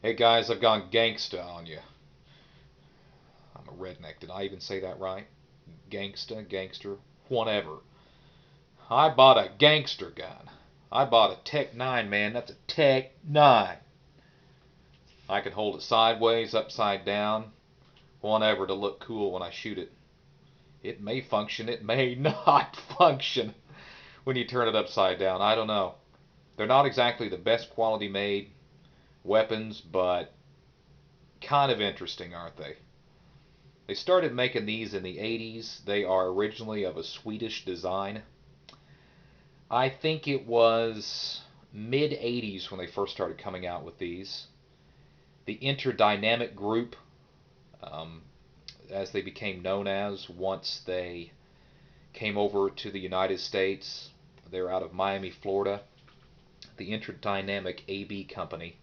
Hey guys, I've gone gangsta on you. I'm a redneck. Did I even say that right? Gangsta, gangster, whatever. I bought a gangster gun. I bought a Tech 9, man. That's a Tech 9. I can hold it sideways, upside down, whatever to look cool when I shoot it. It may function, it may not function when you turn it upside down. I don't know. They're not exactly the best quality made weapons, but kind of interesting, aren't they? They started making these in the 80s. They are originally of a Swedish design. I think it was mid 80s when they first started coming out with these. The interdynamic group, um, as they became known as once they came over to the United States, they're out of Miami, Florida. The interdynamic AB company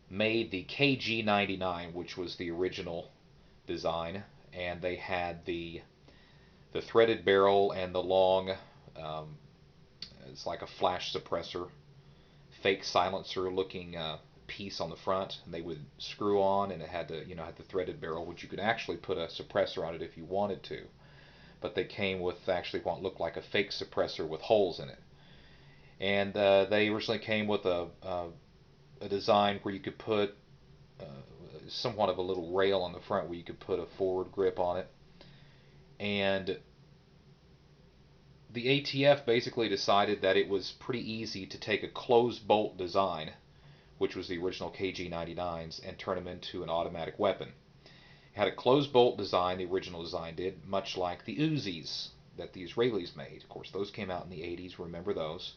made the KG-99, which was the original design, and they had the threaded barrel and the long, um, it's like a flash suppressor, fake silencer looking piece on the front, and they would screw on, and it had the threaded barrel, which you could actually put a suppressor on it if you wanted to. But they came with actually what looked like a fake suppressor with holes in it. And they originally came with a design where you could put uh, somewhat of a little rail on the front where you could put a forward grip on it. And the ATF basically decided that it was pretty easy to take a closed bolt design, which was the original KG-99s, and turn them into an automatic weapon. It had a closed bolt design, the original design did, much like the Uzis that the Israelis made. Of course, those came out in the 80s, remember those.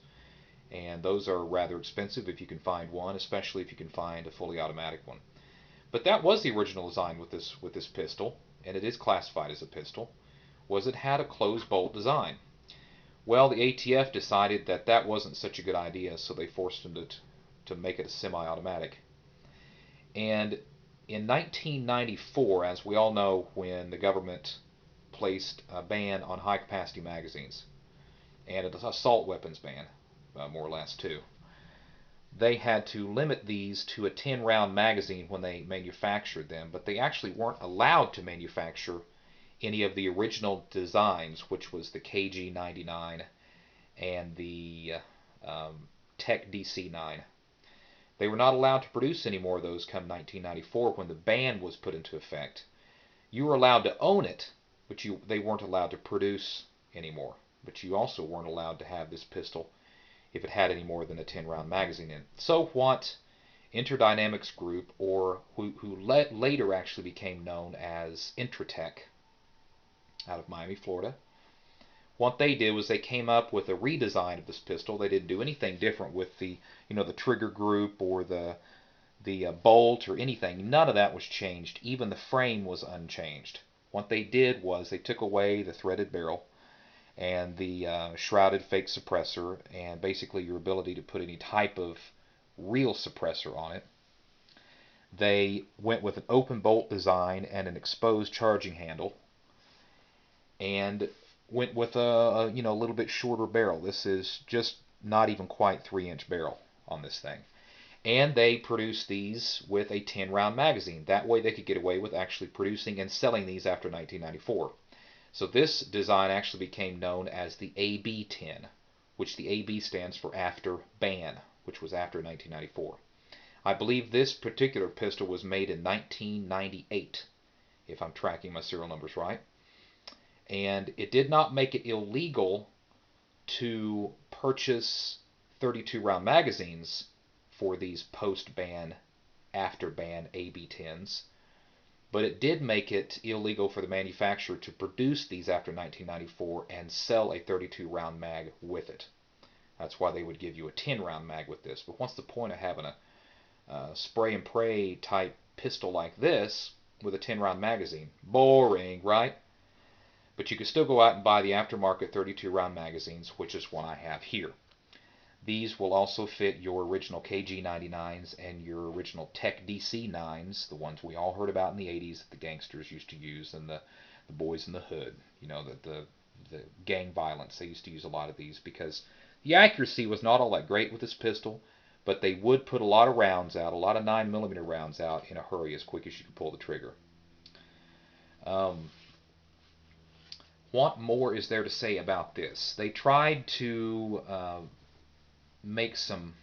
And those are rather expensive if you can find one, especially if you can find a fully automatic one. But that was the original design with this pistol, and it is classified as a pistol, was it had a closed bolt design. Well, the ATF decided that that wasn't such a good idea, so they forced them to make it a semi-automatic. And in 1994, as we all know, when the government placed a ban on high-capacity magazines and an assault weapons ban, more or less too, they had to limit these to a 10-round magazine when they manufactured them, but they actually weren't allowed to manufacture any of the original designs, which was the KG-99 and the Tech DC-9. They were not allowed to produce any more of those come 1994 when the ban was put into effect. You were allowed to own it, but they weren't allowed to produce anymore. But you also weren't allowed to have this pistol if it had any more than a 10-round magazine in it. So what Interdynamics Group, or who later actually became known as Intratec, out of Miami, Florida, what they did was they came up with a redesign of this pistol. They didn't do anything different with the trigger group or the bolt or anything. None of that was changed. Even the frame was unchanged. What they did was they took away the threaded barrel and the shrouded fake suppressor and basically your ability to put any type of real suppressor on it. They went with an open bolt design and an exposed charging handle, and went with a little bit shorter barrel. This is just not even quite 3-inch barrel on this thing. And they produced these with a 10-round magazine. That way they could get away with actually producing and selling these after 1994. So this design actually became known as the AB-10, which the AB stands for after ban, which was after 1994. I believe this particular pistol was made in 1998, if I'm tracking my serial numbers right. And it did not make it illegal to purchase 32-round magazines for these post-ban, after-ban AB-10s, but it did make it illegal for the manufacturer to produce these after 1994 and sell a 32-round mag with it. That's why they would give you a 10-round mag with this. But what's the point of having a spray and pray type pistol like this with a 10-round magazine? Boring, right? But you can still go out and buy the aftermarket 32-round magazines, which is what I have here. These will also fit your original KG-99s and your original Tech DC-9s, the ones we all heard about in the 80s that the gangsters used to use, and the boys in the hood, the gang violence. They used to use a lot of these because the accuracy was not all that great with this pistol, but they would put a lot of rounds out, a lot of 9mm rounds out in a hurry as quick as you can pull the trigger. What more is there to say about this? They tried to make some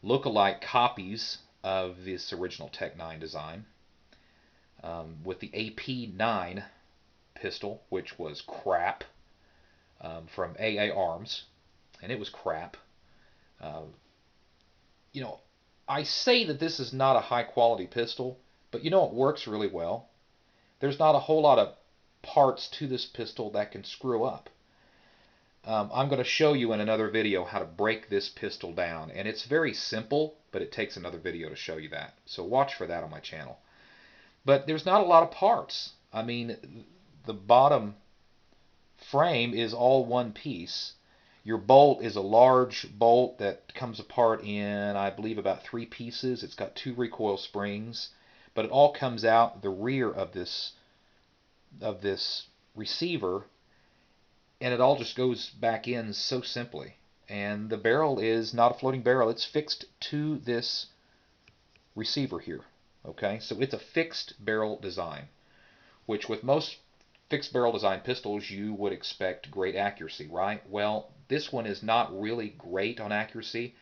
look-alike copies of this original TEC 9 design with the AP-10 pistol, which was crap, from AA Arms, and it was crap. You know, I say that this is not a high-quality pistol, but you know it works really well. There's not a whole lot of parts to this pistol that can screw up. I'm going to show you in another video how to break this pistol down, and it's very simple, but it takes another video to show you that. So watch for that on my channel. But there's not a lot of parts. I mean, the bottom frame is all one piece. Your bolt is a large bolt that comes apart in, I believe, about 3 pieces. It's got 2 recoil springs, but it all comes out the rear of this receiver, and it all just goes back in so simply. And the barrel is not a floating barrel. It's fixed to this receiver here. Okay, so it's a fixed barrel design, which with most fixed barrel design pistols you would expect great accuracy, right? Well, this one is not really great on accuracy,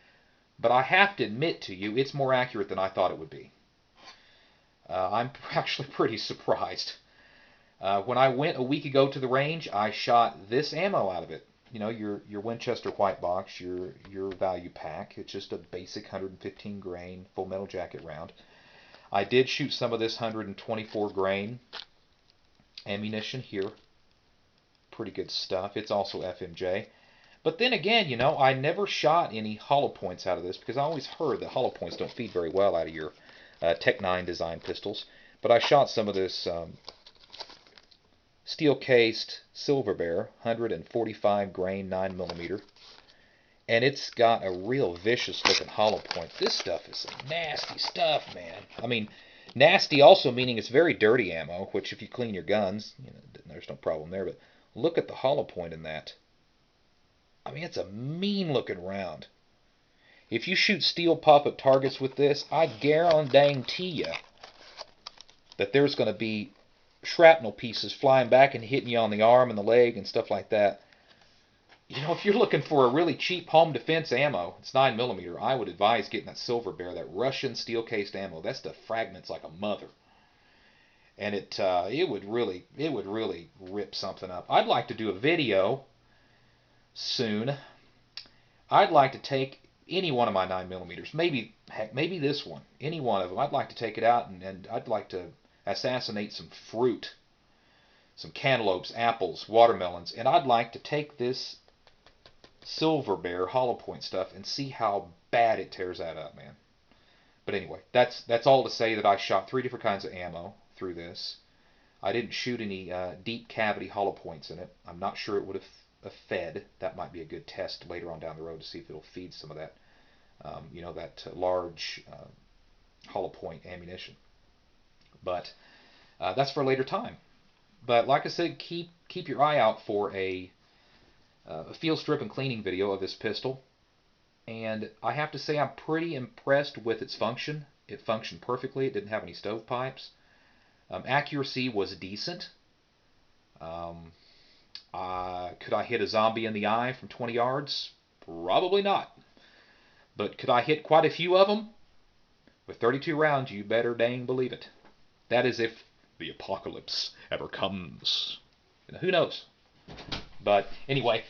but I have to admit to you it's more accurate than I thought it would be. I'm actually pretty surprised. When I went a week ago to the range, I shot this ammo out of it. You know, your Winchester white box, your value pack. It's just a basic 115 grain full metal jacket round. I did shoot some of this 124 grain ammunition here. Pretty good stuff. It's also FMJ. But then again, you know, I never shot any hollow points out of this because I always heard that hollow points don't feed very well out of your TEC 9 design pistols. But I shot some of this steel-cased Silver Bear, 145 grain 9mm, and it's got a real vicious-looking hollow point. This stuff is some nasty stuff, man. I mean, nasty also meaning it's very dirty ammo, which if you clean your guns, you know, there's no problem there. But look at the hollow point in that. I mean, it's a mean-looking round. If you shoot steel pop-up targets with this, I guarantee you that there's going to be shrapnel pieces flying back and hitting you on the arm and the leg and stuff like that. You know, if you're looking for a really cheap home defense ammo, it's 9mm, I would advise getting that Silver Bear, that Russian steel-cased ammo. That stuff fragments like a mother. And it would really rip something up. I'd like to do a video soon. I'd like to take any one of my 9mm, maybe this one, any one of them. I'd like to take it out and I'd like to assassinate some fruit, some cantaloupes, apples, watermelons, and I'd like to take this Silver Bear hollow point stuff and see how bad it tears that up, man. But anyway, that's all to say that I shot 3 different kinds of ammo through this. I didn't shoot any deep cavity hollow points in it. I'm not sure it would have fed. That might be a good test later on down the road to see if it'll feed some of that, you know, that large hollow point ammunition. But that's for a later time. But like I said, keep your eye out for a field strip and cleaning video of this pistol. And I have to say I'm pretty impressed with its function. It functioned perfectly. It didn't have any stovepipes. Accuracy was decent. Could I hit a zombie in the eye from 20 yards? Probably not. But could I hit quite a few of them? With 32 rounds, you better dang believe it. That is if the apocalypse ever comes. You know, who knows? But anyway,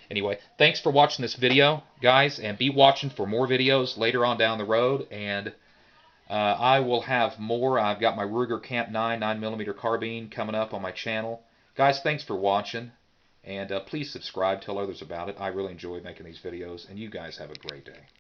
thanks for watching this video, guys, and be watching for more videos later on down the road. And I will have more. I've got my Ruger Camp 9 9mm carbine coming up on my channel. Guys, thanks for watching, and please subscribe, tell others about it. I really enjoy making these videos, and you guys have a great day.